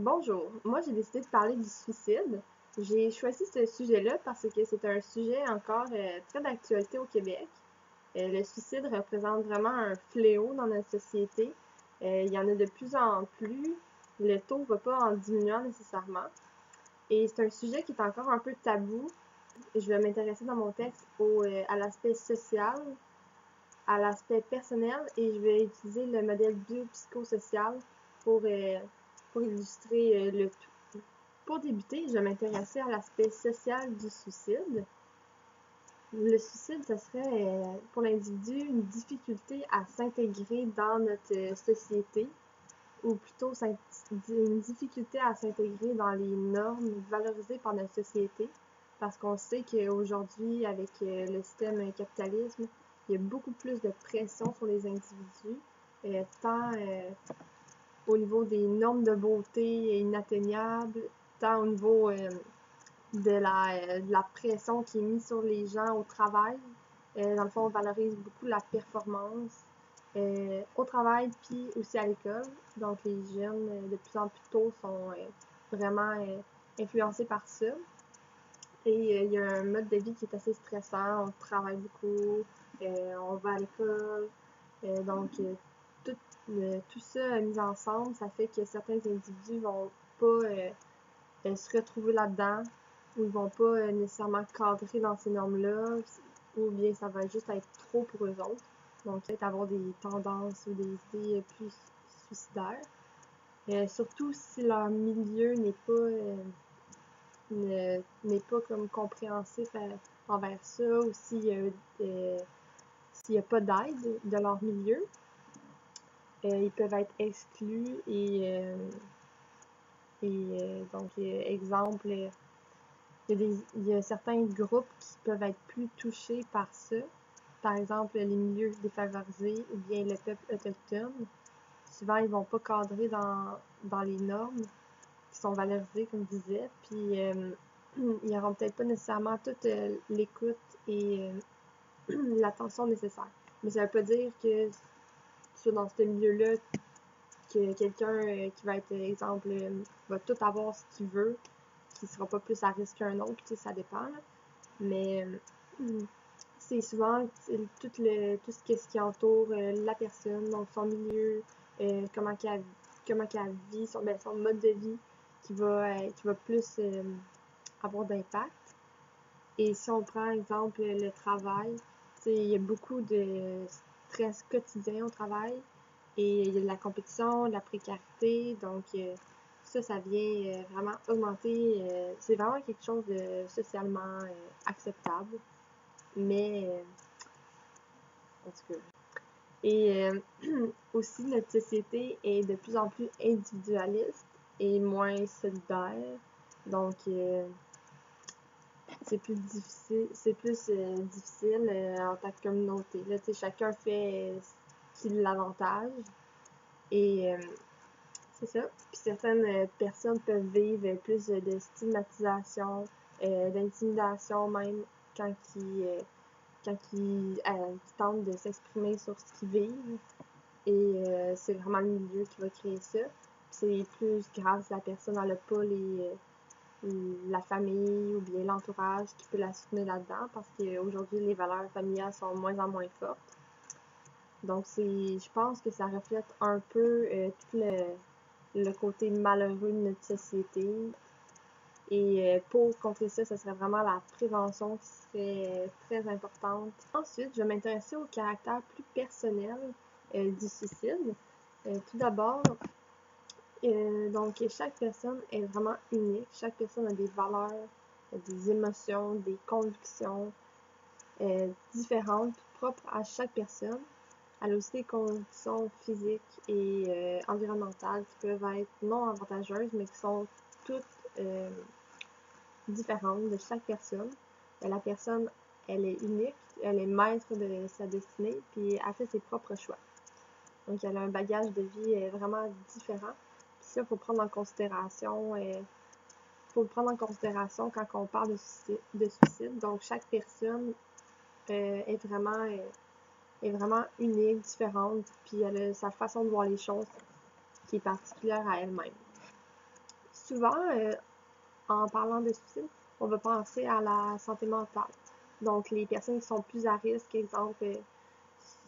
Bonjour, moi j'ai décidé de parler du suicide. J'ai choisi ce sujet-là parce que c'est un sujet encore très d'actualité au Québec. Le suicide représente vraiment un fléau dans notre société. Il y en a de plus en plus. Le taux ne va pas en diminuant nécessairement. Et c'est un sujet qui est encore un peu tabou. Je vais m'intéresser dans mon texte à l'aspect social, à l'aspect personnel, et je vais utiliser le modèle biopsychosocial pour, euh, pour illustrer le tout. Pour débuter, je vais m'intéresser à l'aspect social du suicide. Le suicide, ce serait pour l'individu une difficulté à s'intégrer dans notre société, ou plutôt une difficulté à s'intégrer dans les normes valorisées par notre société, parce qu'on sait qu'aujourd'hui, avec le système capitalisme, il y a beaucoup plus de pression sur les individus, tant au niveau des normes de beauté inatteignables, tant au niveau de la pression qui est mise sur les gens au travail. Dans le fond, on valorise beaucoup la performance au travail puis aussi à l'école. Donc, les jeunes, de plus en plus tôt, sont vraiment influencés par ça. Et il y a un mode de vie qui est assez stressant. On travaille beaucoup, on va à l'école. Donc, tout, tout ça mis ensemble, ça fait que certains individus vont pas se retrouver là-dedans, ou ils vont pas nécessairement cadrer dans ces normes-là, ou bien ça va juste être trop pour eux autres. Donc, peut-être avoir des tendances ou des idées plus suicidaires. Surtout si leur milieu n'est pas comme compréhensif envers ça, ou s'il n'y a pas d'aide de leur milieu, ils peuvent être exclus donc, exemple, il y a certains groupes qui peuvent être plus touchés par ça. Par exemple, les milieux défavorisés ou bien le peuple autochtone. Souvent, ils vont pas cadrer dans les normes qui sont valorisées, comme je disais. Puis, ils n'auront peut-être pas nécessairement toute l'écoute et l'attention nécessaire. Mais ça veut pas dire que dans ce milieu-là, que quelqu'un qui va être, exemple, va tout avoir ce qu'il veut, qui sera pas plus à risque qu'un autre, tu sais, ça dépend. Là. Mais c'est souvent tout ce qui entoure la personne, donc son milieu, comment qu'elle vit, son mode de vie qui va plus avoir d'impact. Et si on prend exemple le travail, il y a beaucoup de stress quotidien au travail et il y a de la compétition, de la précarité, donc ça vient vraiment augmenter, c'est vraiment quelque chose de socialement acceptable, mais en tout cas. Et aussi, notre société est de plus en plus individualiste et moins solidaire, donc c'est plus difficile en tant que communauté. Là, chacun fait ce qui l'avantage et c'est ça. Puis certaines personnes peuvent vivre plus de stigmatisation, d'intimidation même quand ils tentent de s'exprimer sur ce qu'ils vivent. Et c'est vraiment le milieu qui va créer ça. C'est plus grave si la personne n'a pas la famille ou bien l'entourage qui peut la soutenir là-dedans parce qu'aujourd'hui, les valeurs familiales sont de moins en moins fortes. Donc, je pense que ça reflète un peu tout le côté malheureux de notre société. Et pour contrer ça, ce serait vraiment la prévention qui serait très importante. Ensuite, je vais m'intéresser au caractère plus personnel du suicide. Tout d'abord, donc chaque personne est vraiment unique. Chaque personne a des valeurs, des émotions, des convictions différentes, propres à chaque personne. Elle a aussi des conditions physiques et environnementales qui peuvent être non avantageuses, mais qui sont toutes différentes de chaque personne. La personne, elle est unique, elle est maître de sa destinée, puis elle fait ses propres choix. Donc, elle a un bagage de vie vraiment différent. Puis ça, il faut prendre en considération. Faut le prendre en considération quand on parle de suicide. Donc, chaque personne est vraiment unique, différente, puis elle a sa façon de voir les choses qui est particulière à elle-même. souvent, en parlant de suicide, on va penser à la santé mentale. Donc, les personnes qui sont plus à risque, exemple,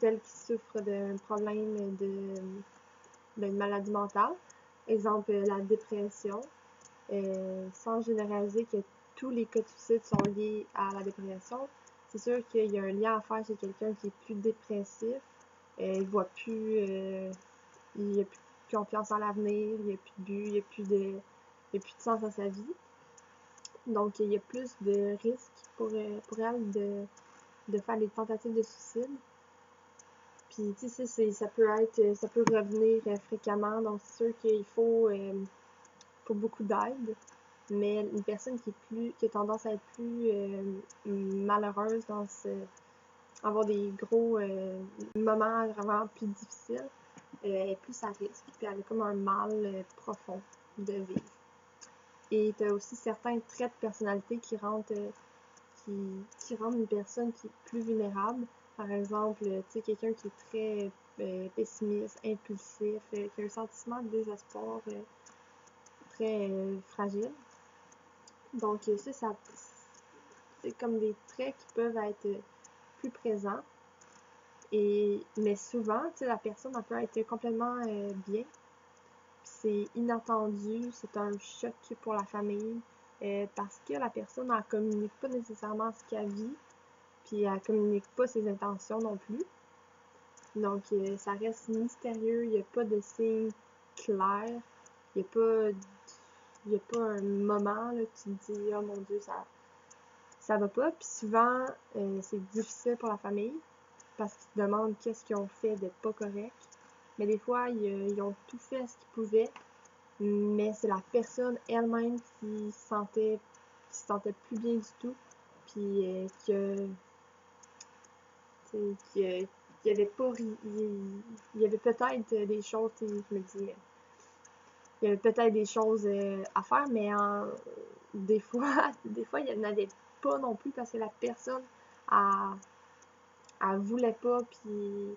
celles qui souffrent d'un problème d'une maladie mentale, exemple, la dépression, sans généraliser que tous les cas de suicide sont liés à la dépression. C'est sûr qu'il y a un lien à faire chez quelqu'un qui est plus dépressif, il voit plus, il a plus confiance en l'avenir, il n'y a plus de but, il n'y a plus de sens à sa vie. Donc, il y a plus de risques pour elle de faire des tentatives de suicide. Puis, tu sais, ça peut revenir fréquemment, donc c'est sûr qu'il faut beaucoup d'aide. Mais une personne qui a tendance à être plus malheureuse avoir des gros moments vraiment plus difficiles, est plus à risque, puis elle a comme un mal profond de vivre. Et tu as aussi certains traits de personnalité qui rendent une personne qui est plus vulnérable. Par exemple, tu sais, quelqu'un qui est très pessimiste, impulsif, qui a un sentiment de désespoir très fragile. Donc ça c'est comme des traits qui peuvent être plus présents. Mais souvent, tu sais, la personne elle peut être complètement bien. C'est inattendu, c'est un choc pour la famille parce que la personne elle communique pas nécessairement ce qu'elle vit, puis elle communique pas ses intentions non plus. Donc ça reste mystérieux, il n'y a pas de signe clair, il n'y a pas un moment là, tu te dis oh mon Dieu, ça va pas. Puis souvent, c'est difficile pour la famille parce qu'ils se demandent qu'est-ce qu'ils ont fait de pas correct. Mais des fois, ils ont tout fait ce qu'ils pouvaient, mais c'est la personne elle-même qui se sentait plus bien du tout, puis qu'il y avait pas, il y avait peut-être des choses, je me dis, il y avait peut-être des choses à faire, mais des fois, il n'y en avait pas non plus parce que la personne, elle voulait pas, puis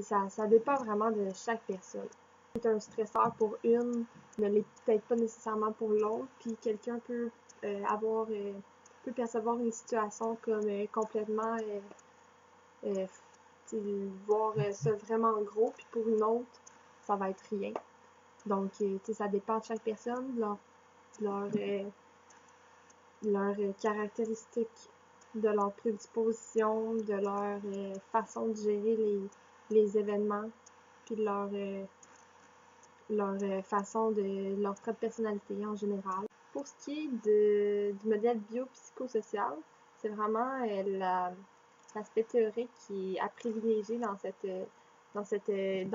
ça dépend vraiment de chaque personne. C'est un stresseur pour une, ne l'est peut-être pas nécessairement pour l'autre, puis quelqu'un peut peut percevoir une situation comme complètement voir ça vraiment gros, puis pour une autre, ça va être rien. Donc, ça dépend de chaque personne, leurs caractéristiques, de leur prédisposition, de leur façon de gérer les événements, puis de leur trait de personnalité en général. Pour ce qui est du modèle biopsychosocial, c'est vraiment l'aspect théorique qui est à privilégier dans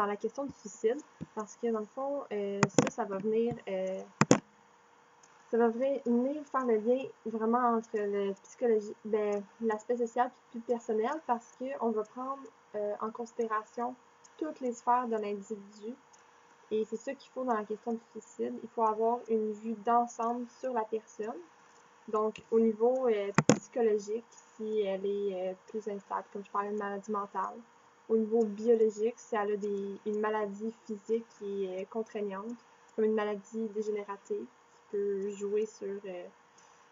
la question du suicide, parce que dans le fond, ça va venir faire le lien vraiment entre le psychologie, l'aspect social et plus personnel, parce qu'on va prendre en considération toutes les sphères de l'individu. Et c'est ça qu'il faut dans la question du suicide. Il faut avoir une vue d'ensemble sur la personne. Donc, au niveau psychologique, si elle est plus instable, comme je parlais de maladie mentale. Au niveau biologique, si elle a une maladie physique qui est contraignante, comme une maladie dégénérative, qui peut jouer sur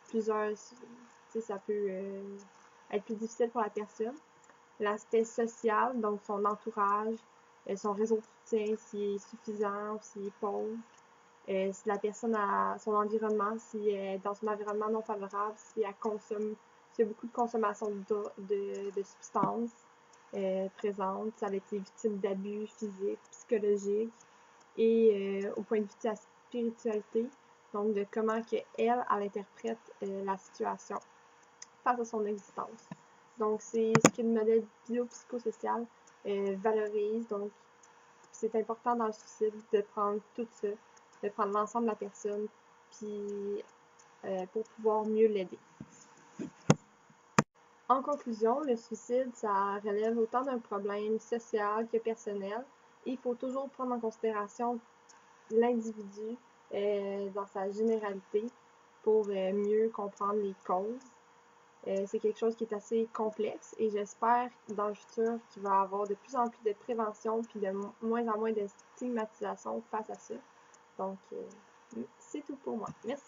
plusieurs... Tu sais, ça peut être plus difficile pour la personne. L'aspect social, donc son entourage, son réseau de soutien, s'il est suffisant ou s'il est pauvre. Si la personne a son environnement, si elle est dans un environnement non favorable, si elle consomme, s'il y a beaucoup de consommation de substances présentes, si elle a été victime d'abus physiques, psychologiques, et au point de vue de sa spiritualité, donc de comment elle interprète la situation face à son existence. Donc, c'est ce que le modèle biopsychosocial valorise. Donc, c'est important dans le suicide de prendre tout ça, de prendre l'ensemble de la personne, puis pour pouvoir mieux l'aider. En conclusion, le suicide, ça relève autant d'un problème social que personnel. Et il faut toujours prendre en considération l'individu dans sa généralité pour mieux comprendre les causes. C'est quelque chose qui est assez complexe et j'espère dans le futur qu'il va y avoir de plus en plus de prévention puis de moins en moins de stigmatisation face à ça. Donc, C'est tout pour moi. Merci.